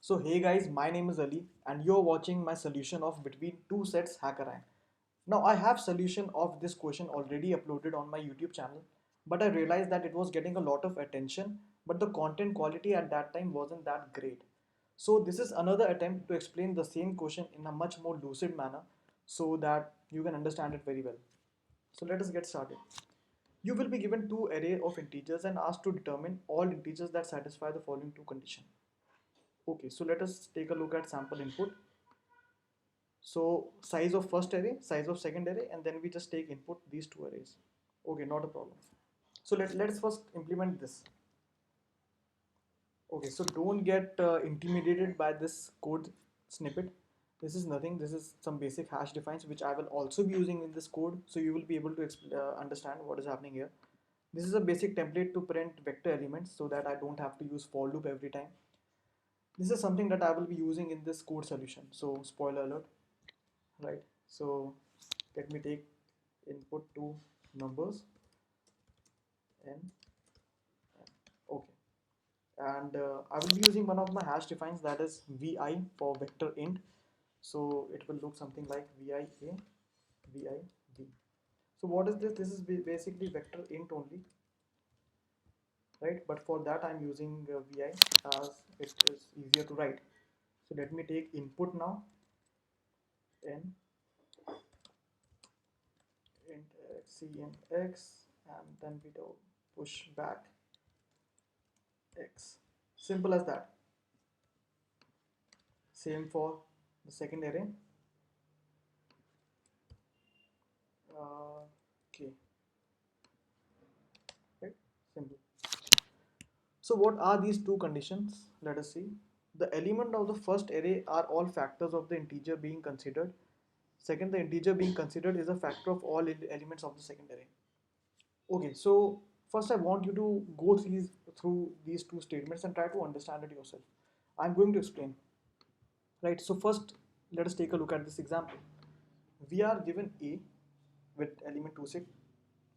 So hey guys, my name is Ali and you're watching my solution of between two sets HackerRank. Now I have solution of this question already uploaded on my YouTube channel, but I realized that it was getting a lot of attention, but the content quality at that time wasn't that great. So this is another attempt to explain the same question in a much more lucid manner so that you can understand it very well. So let us get started. You will be given two array of integers and asked to determine all integers that satisfy the following two conditions. Okay, so let us take a look at sample input. So size of first array, size of second array, and then we just take input these two arrays. Okay, not a problem. So let's first implement this. Okay, so don't get intimidated by this code snippet. This is nothing. This is some basic hash defines which I will also be using in this code. So you will be able to understand what is happening here. This is a basic template to print vector elements so that I don't have to use for loop every time. This is something that I will be using in this code solution. So spoiler alert, right? So let me take input to numbers and okay. And I will be using one of my hash defines, that is vi for vector int. So it will look something like vi a vi b. So what is this? This is basically vector int only, right? But for that I'm using vi as it is easier to write. So let me take input now and int x cmx, and then we do push back x. Simple as that. Same for the second array. Okay, right? Simple. So what are these two conditions? Let us see. The element of the first array are all factors of the integer being considered. Second, the integer being considered is a factor of all elements of the second array. Okay, so first I want you to go through these two statements and try to understand it yourself. I'm going to explain. Right, so first let us take a look at this example. We are given A with element 26,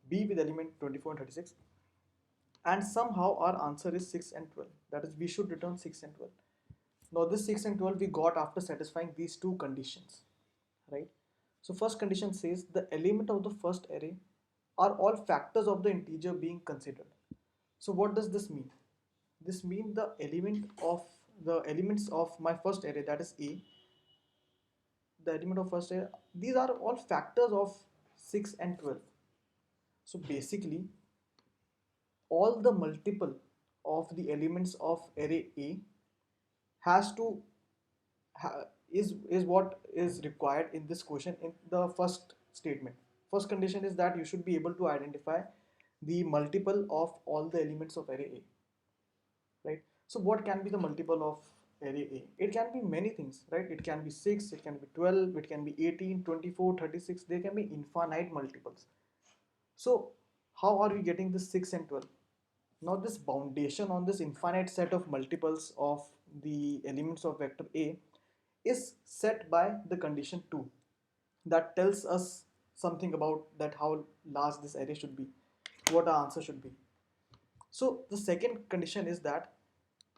B with element 24 and 36, and somehow our answer is 6 and 12. That is, we should return 6 and 12. Now this 6 and 12 we got after satisfying these two conditions, right? So first condition says the element of the first array are all factors of the integer being considered. So what does this mean? This means the elements of my first array, that is A, the element of first array, these are all factors of 6 and 12. So basically all the multiple of the elements of array A has to is what is required in this question in the first statement. First condition is that you should be able to identify the multiple of all the elements of array A, right? So what can be the multiple of array A? It can be many things, right? It can be 6, it can be 12, it can be 18, 24, 36. There can be infinite multiples. So how are we getting this 6 and 12? Now this boundation on this infinite set of multiples of the elements of vector A is set by the condition 2 that tells us something about that how large this array should be, what our answer should be. So the second condition is that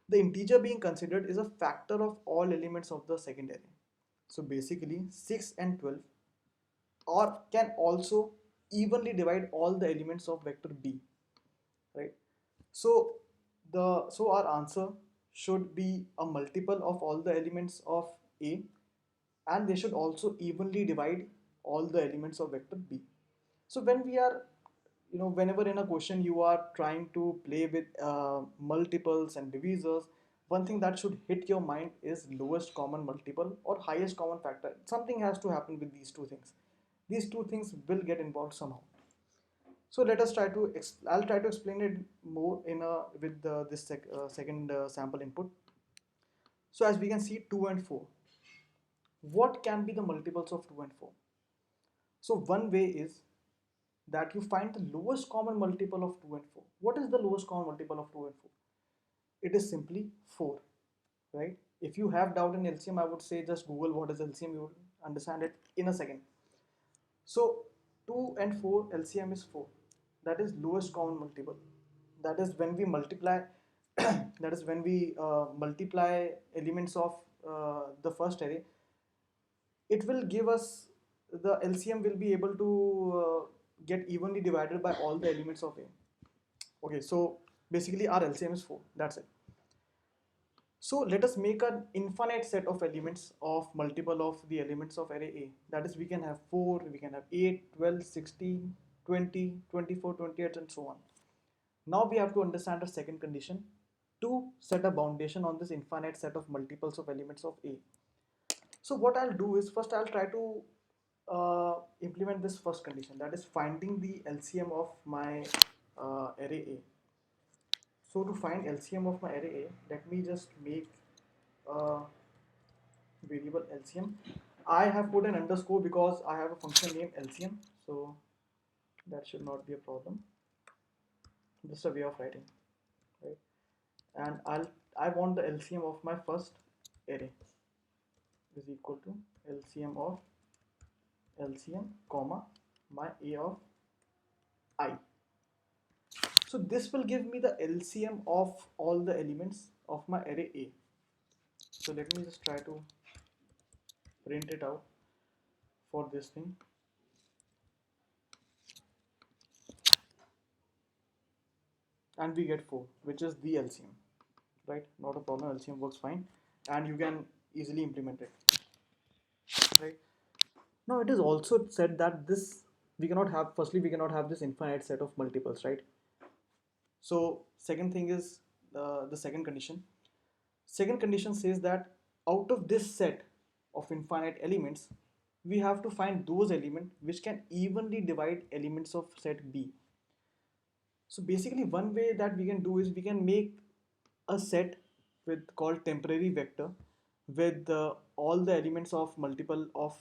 the integer being considered is a factor of all elements of the second array. So basically 6 and 12 or can also evenly divide all the elements of vector B, right? So our answer should be a multiple of all the elements of A, and they should also evenly divide all the elements of vector B. So when we are, whenever in a question you are trying to play with multiples and divisors, one thing that should hit your mind is lowest common multiple or highest common factor. Something has to happen with these two things. These two things will get involved somehow. So let us try to. I'll try to explain it more in with this second sample input. So as we can see, 2 and 4. What can be the multiples of 2 and 4? So one way is that you find the lowest common multiple of 2 and 4. What is the lowest common multiple of 2 and 4? It is simply 4, right? If you have doubt in LCM, I would say just Google what is LCM. You will understand it in a second. So 2 and 4 LCM is 4. That is lowest common multiple. That is when we multiply that is when we multiply elements of the first array, it will give us the LCM will be able to get evenly divided by all the elements of A. Okay, so basically our LCM is 4. That's it. So let us make an infinite set of elements of multiple of the elements of array A. That is, we can have 4, we can have 8, 12, 16, 20, 24, 28, and so on. Now we have to understand a second condition to set a boundation on this infinite set of multiples of elements of A. So what I'll do is, first I'll try to implement this first condition, that is finding the LCM of my array A. So to find LCM of my array A, let me just make a variable LCM. I have put an underscore because I have a function named LCM, so that should not be a problem. Just a way of writing, right? And I want the LCM of my first array is equal to LCM of LCM comma my A of I. So this will give me the LCM of all the elements of my array A. So let me just try to print it out for this thing. And we get 4, which is the LCM, right? Not a problem, LCM works fine and you can easily implement it, right? Now it is also said that this we cannot have, firstly we cannot have this infinite set of multiples, right? So second thing is the second condition. Second condition says that out of this set of infinite elements, we have to find those elements which can evenly divide elements of set B. So basically one way that we can do is we can make a set with called temporary vector with all the elements of multiple of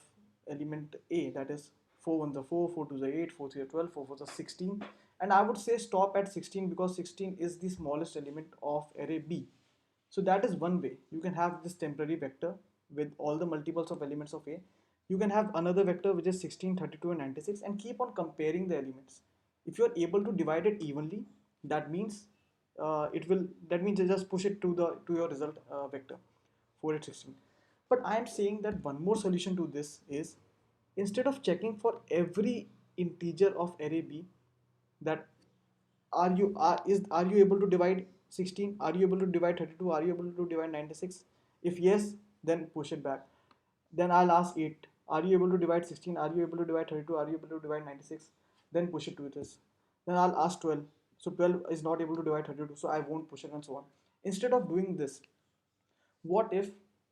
element A, that is 4 1 the 4, 4 2 the 8, 4 3 the 12, 4 4 the 16, and I would say stop at 16 because 16 is the smallest element of array B. So that is one way you can have this temporary vector with all the multiples of elements of A. You can have another vector which is 16, 32 and 96 and keep on comparing the elements. If you are able to divide it evenly, that means you just push it to your result vector 4 8 16. But I am saying that one more solution to this is, instead of checking for every integer of array B, that are you able to divide 16, are you able to divide 32, are you able to divide 96? If yes, then push it back. Then I'll ask 8, are you able to divide 16, are you able to divide 32, are you able to divide 96? Then push it to this. Then I'll ask 12, so 12 is not able to divide 32, so I won't push it, and so on. Instead of doing this, what if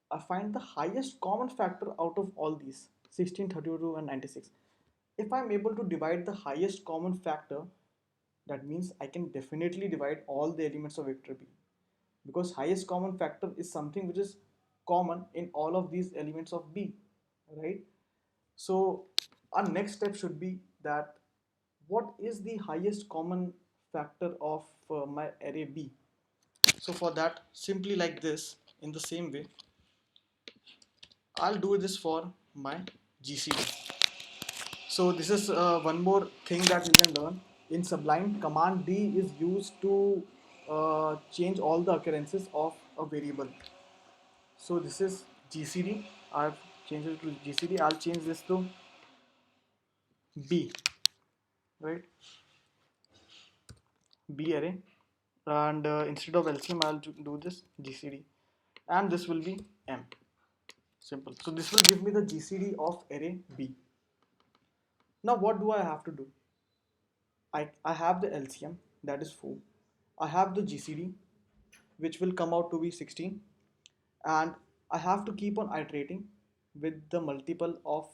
I find the highest common factor out of all these 16, 32 and 96? If I'm able to divide the highest common factor, that means I can definitely divide all the elements of vector B, because highest common factor is something which is common in all of these elements of B, right? So our next step should be that what is the highest common factor of my array B? So for that, simply like this, in the same way, I'll do this for my GCD. So this is one more thing that you can learn. In Sublime, command D is used to change all the occurrences of a variable. So this is GCD. I've changed it to GCD. I'll change this to B, right? B array. And instead of LCM, I'll do this GCD. And this will be M. Simple. So this will give me the GCD of array B. Now what do I have to do? I have the LCM, that is 4. I have the GCD, which will come out to be 16, and I have to keep on iterating with the multiple of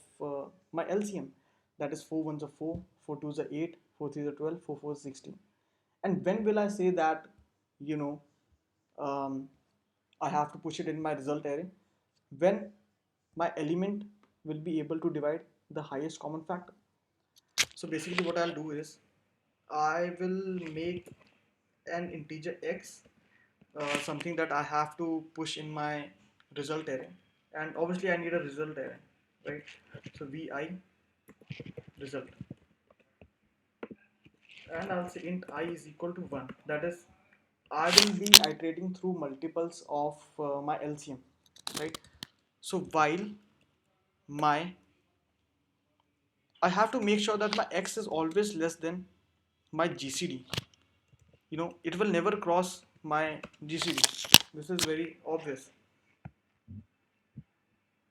my LCM, that is 4 ones are 4, 4 twos are 8, 4 threes are 12, 4 fours are 16. And when will I say that, you know, um, I have to push it in my result array? When my element will be able to divide the highest common factor. So basically what I'll do is I will make an integer x, something that I have to push in my result array, and obviously I need a result array, right? So vi result, and I'll say int I is equal to 1, that is I will be iterating through multiples of my LCM, right? So while my I have to make sure that my x is always less than my GCD. It will never cross my GCD. This is very obvious.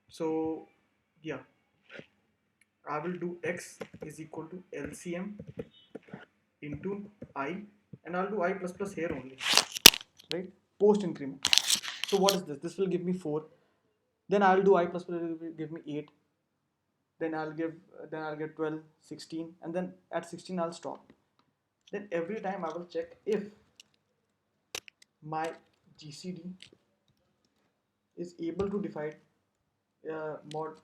So yeah, I will do x is equal to LCM into I, and I'll do I plus plus here only, right? Post increment. So what is this? This will give me 4. Then I'll do I plus plus, it will give me 8. Then I'll get 12, 16, and then at 16 I'll stop. Then every time I will check if my GCD is able to divide mod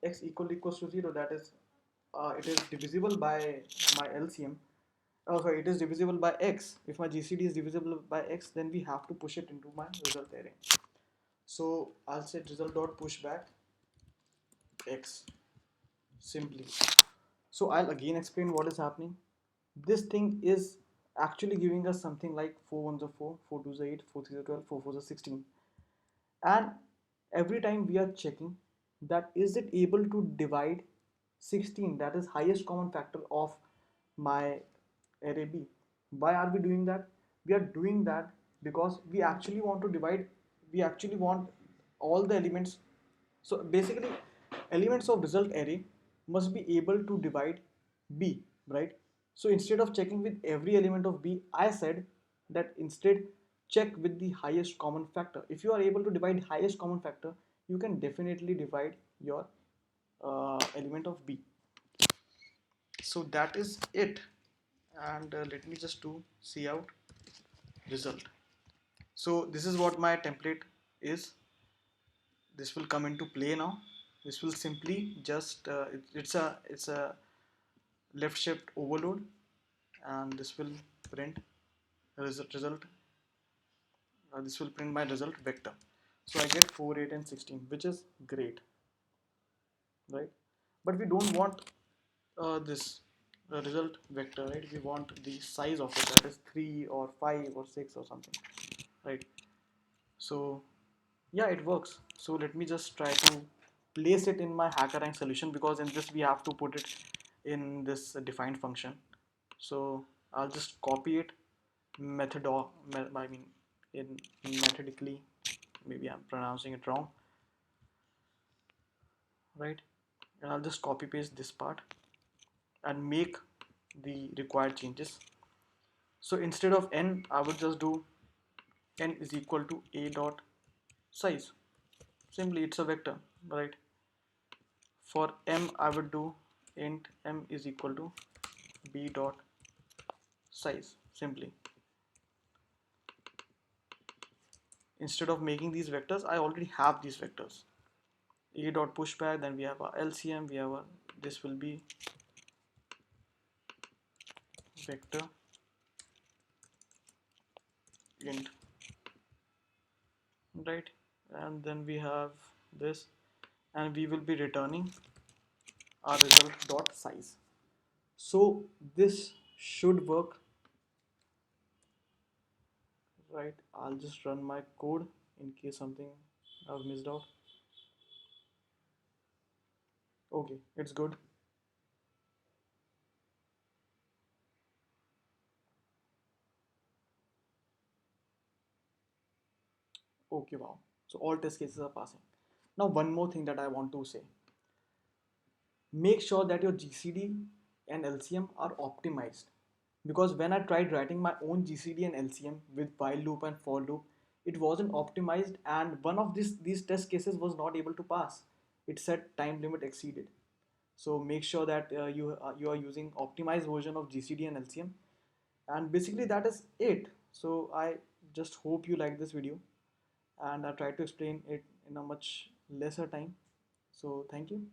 x equals to 0. That is, it is divisible by my LCM. Oh, sorry, it is divisible by x. If my GCD is divisible by x, then we have to push it into my result array. So I'll set result dot push back x simply. So I'll again explain what is happening. This thing is actually giving us something like 4 ones are 4, 4 twos are 8, 4 threes are 12, 4 fours are 16. And every time we are checking that is it able to divide 16, that is highest common factor of my array B. Why are we doing that? We are doing that because we actually want to divide, we actually want all the elements. So basically, elements of result array must be able to divide B, right? So instead of checking with every element of B, I said that instead check with the highest common factor. If you are able to divide highest common factor, you can definitely divide your element of B. So that is it. And let me just do cout result. So this is what my template is. This will come into play now. This will simply just it's a left shift overload, and this will print result. This will print my result vector. So I get 4, 8, and 16, which is great, right? But we don't want this result vector, right? We want the size of it, that is 3 or 5 or 6 or something, right? So yeah, it works. So let me just try to place it in my HackerRank solution, because in this we have to put it in this defined function. So I'll just copy it I mean in methodically, maybe I'm pronouncing it wrong, right? And I'll just copy paste this part and make the required changes. So instead of n, I would just do n is equal to a dot size. Simply it's a vector, right? For m, I would do int m is equal to b dot size. Simply, instead of making these vectors, I already have these vectors. A dot pushback, then we have our LCM, we have our, this will be vector int, right? And then we have this, and we will be returning our result dot size. So this should work, right? I'll just run my code in case something I've missed out. Okay, it's good. Okay, wow. So all test cases are passing. Now one more thing that I want to say. Make sure that your GCD and LCM are optimized. Because when I tried writing my own GCD and LCM with while loop and for loop, it wasn't optimized, and one of these test cases was not able to pass. It said time limit exceeded. So make sure that you are using optimized version of GCD and LCM. And basically that is it. So I just hope you like this video, and I tried to explain it in a much lesser time. So thank you.